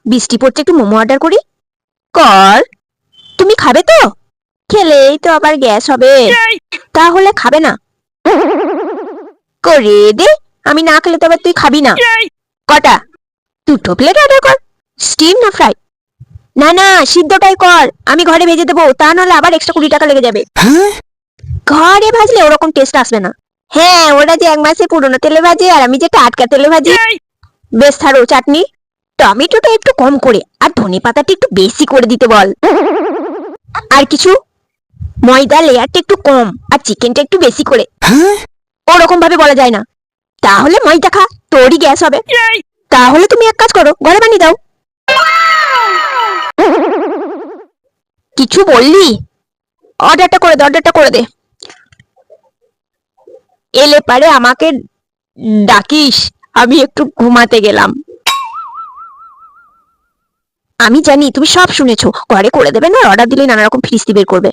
বৃষ্টি পড়ছে, একটু মোমো অর্ডার করি। কর। তুমি খাবে তো? খেলেই তো আবার গ্যাস হবে। তাহলে খাবে না? করে দে। আমি না খেলে তো আবার তুই খাবি না। কটা? দুটো প্লেট অর্ডার কর। স্টিম না ফ্রাই? না না, সিদ্ধটাই কর, আমি ঘরে ভেজে দেবো, তা নাহলে আবার এক্সট্রা 20 টাকা লেগে যাবে। ঘরে ভাজলে ওরকম টেস্ট আসবে না। হ্যাঁ, ওরা যে 1 মাসে পুরোনো তেলে ভাজে আর আমি যে টাটকা তেলে ভাজি। বেশ, ছাড়ো। চাটনি টমেটোটা একটু কম করে আর ধনে পাতাটা একটু বেশি করে দিতে বল। আর কিছু? ময়দা লেয়ারটা একটু কম আর চিকেনটা একটু বেশি করে। ওরকম ভাবে বলা যায় না। তাহলে ময়দা খা, তোরই গ্যাস হবে। তাহলে তুমি এক কাজ করো, ঘরে বানিয়ে দাও। কিছু বললি? অর্ডারটা করে দে, অর্ডারটা করে দে। এলে পারে আমাকে ডাকিস, আমি একটু ঘুমাতে গেলাম। আমি জানি তুমি সব শুনেছো, ঘরে করে দেবে না, অর্ডার দিলে নানা রকম ফিরিস্তি বের করবে।